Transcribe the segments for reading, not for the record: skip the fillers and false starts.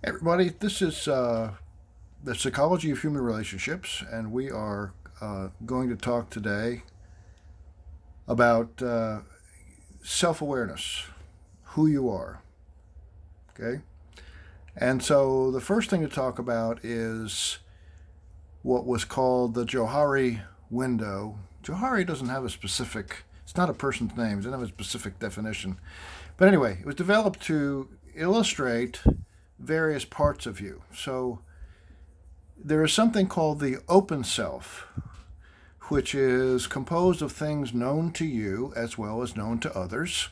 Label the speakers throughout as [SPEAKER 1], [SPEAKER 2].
[SPEAKER 1] Everybody, this is the psychology of human relationships, and we are going to talk today about self awareness, who you are. Okay? And so the first thing to talk about is what was called the Johari Window. Johari doesn't have a specific, it's not a person's name, it doesn't have a specific definition. But anyway, it was developed to illustrate various parts of you. So there is something called the open self, which is composed of things known to you as well as known to others.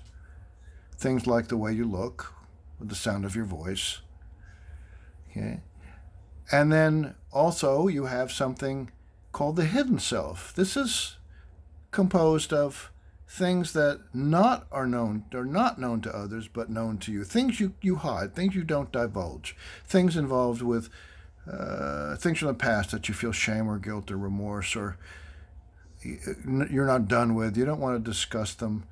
[SPEAKER 1] Things like the way you look, the sound of your voice. Okay. And then also you have something called the hidden self. This is composed of things that are not known to others but known to you. Things you hide, things you don't divulge, things involved with things from the past that you feel shame or guilt or remorse or you're not done with. You don't want to discuss them.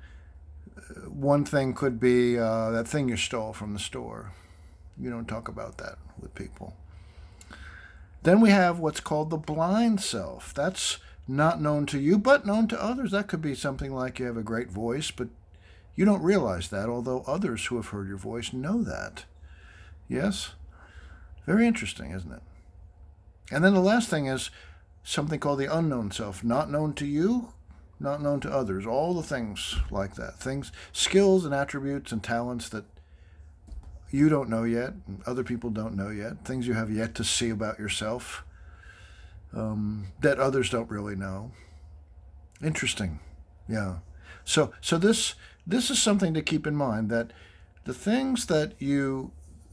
[SPEAKER 1] One thing could be that thing you stole from the store. You don't talk about that with people. Then we have what's called the blind self. That's not known to you, but known to others. That could be something like you have a great voice, but you don't realize that, although others who have heard your voice know that. Yes? Very interesting, isn't it? And then the last thing is something called the unknown self. Not known to you, not known to others. All the things like that. Things, skills and attributes and talents that you don't know yet, and other people don't know yet. Things you have yet to see about yourself that others don't really know. Interesting. Yeah. So this is something to keep in mind, that the things that you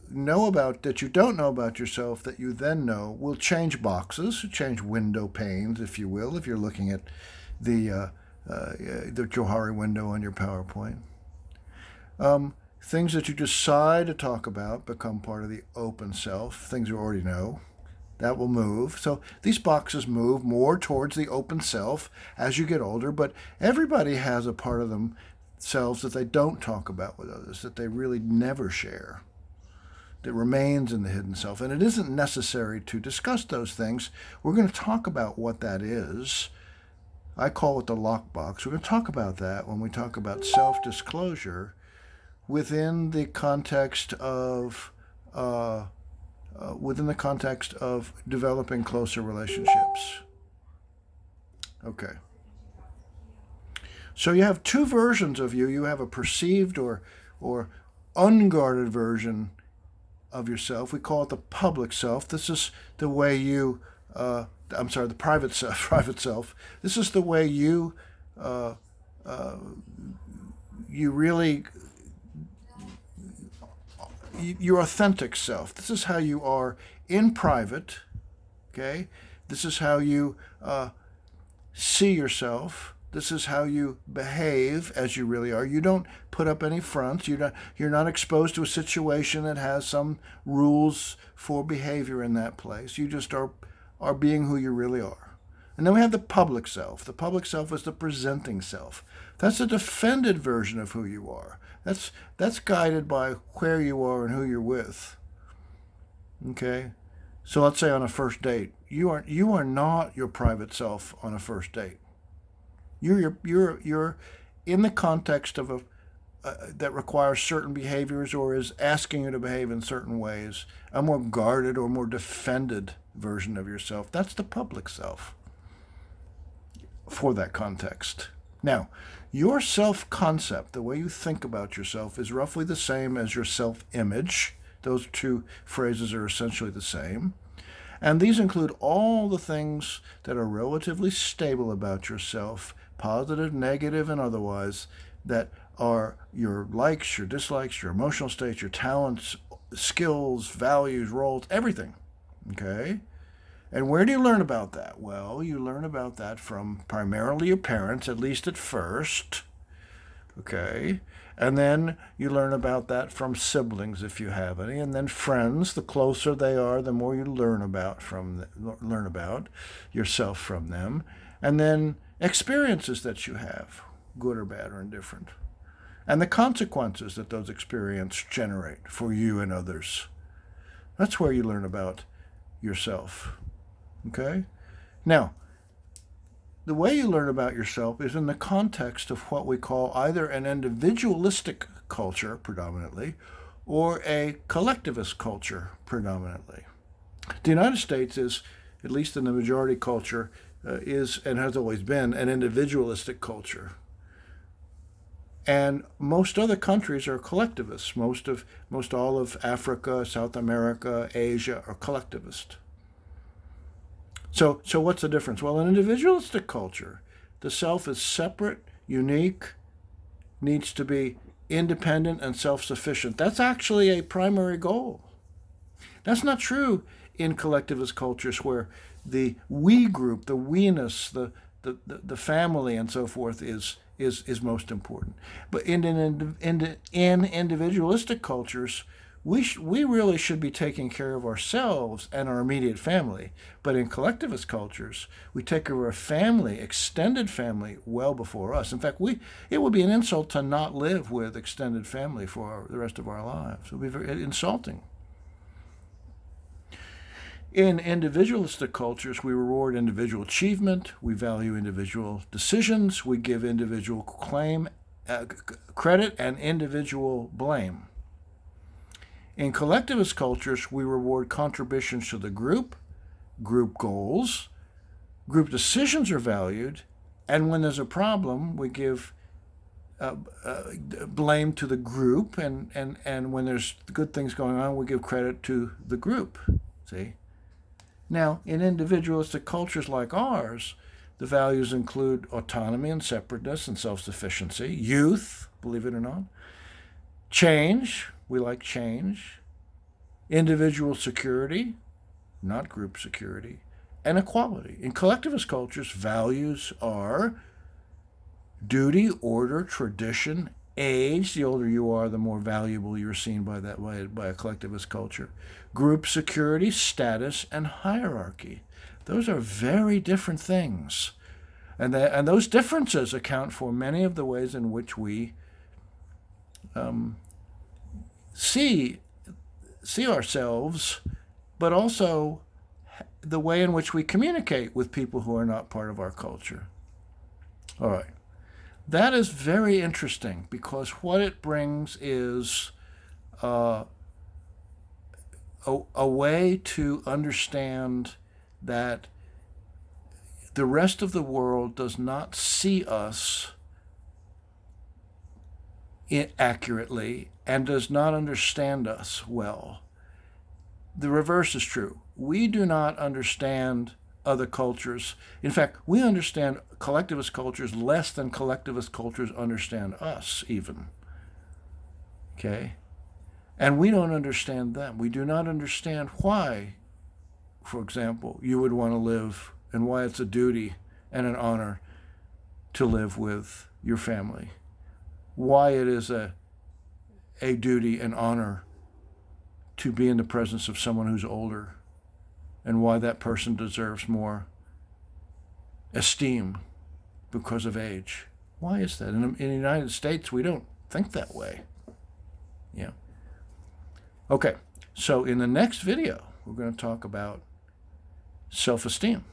[SPEAKER 1] know about that you don't know about yourself that you then know will change boxes, change window panes, if you will, if you're looking at the Johari window on your PowerPoint. Things that you decide to talk about become part of the open self. Things you already know. That will move. So these boxes move more towards the open self as you get older, but everybody has a part of themselves that they don't talk about with others, that they really never share, that remains in the hidden self. And it isn't necessary to discuss those things. We're going to talk about what that is. I call it the lockbox. We're going to talk about that when we talk about self disclosure within the context of developing closer relationships. Okay. So you have two versions of you. You have a perceived or unguarded version of yourself. We call it the public self. This is the way you. I'm sorry, the private self. Private self. This is the way you. You really your authentic self. This is how you are in private. Okay, this is how you see yourself. This is how you behave as you really are. You don't put up any fronts. You're not exposed to a situation that has some rules for behavior in that place. You just are being who you really are. And then we have the public self. The public self is the presenting self. That's a defended version of who you are. That's guided by where you are and who you're with. Okay? So let's say on a first date, you are not your private self on a first date. You're in the context of a that requires certain behaviors or is asking you to behave in certain ways, a more guarded or more defended version of yourself. That's the public self for that context. Now, your self concept, the way you think about yourself, is roughly the same as your self image. Those two phrases are essentially the same. And these include all the things that are relatively stable about yourself, positive, negative, and otherwise, that are your likes, your dislikes, your emotional states, your talents, skills, values, roles, everything. Okay? And where do you learn about that? Well, you learn about that from primarily your parents, at least at first. Okay? And then you learn about that from siblings if you have any, and then friends. The closer they are, the more you learn about yourself from them. And then experiences that you have, good or bad or indifferent. And the consequences that those experiences generate for you and others. That's where you learn about yourself. Okay? Now, the way you learn about yourself is in the context of what we call either an individualistic culture, predominantly, or a collectivist culture, predominantly. The United States is, at least in the majority culture, is and has always been an individualistic culture. And most other countries are collectivists. Most all of Africa, South America, Asia are collectivist. So what's the difference? Well, in individualistic culture, the self is separate, unique, needs to be independent and self-sufficient. That's actually a primary goal. That's not true in collectivist cultures where the we group, the we-ness, the family and so forth is most important. But in individualistic cultures, we really should be taking care of ourselves and our immediate family. But in collectivist cultures, we take care of our family, extended family, well before us. In fact, it would be an insult to not live with extended family for the rest of our lives. It would be very insulting. In individualistic cultures, we reward individual achievement, we value individual decisions, we give individual credit and individual blame. In collectivist cultures, we reward contributions to the group goals, group decisions are valued, and when there's a problem, we give blame to the group, and when there's good things going on, we give credit to the group. See? Now, in individualistic cultures like ours, the values include autonomy and separateness and self-sufficiency, youth, believe it or not, change, we like change, individual security, not group security, and equality. In collectivist cultures, values are duty, order, tradition, age. The older you are, the more valuable you're seen by a collectivist culture. Group security, status, and hierarchy. Those are very different things. And those differences account for many of the ways in which we see ourselves, but also the way in which we communicate with people who are not part of our culture. All right. That is very interesting because what it brings is a way to understand that the rest of the world does not see us accurately and does not understand us well. The reverse is true. We do not understand other cultures. In fact, we understand collectivist cultures less than collectivist cultures understand us, even. Okay? And we don't understand them. We do not understand why, for example, you would want to live and why it's a duty and an honor to live with your family. Why it is a duty and honor to be in the presence of someone who's older, and why that person deserves more esteem because of age. Why is that? In the United States, we don't think that way. Yeah. Okay, so in the next video, we're going to talk about self-esteem.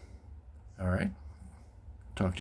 [SPEAKER 1] All right?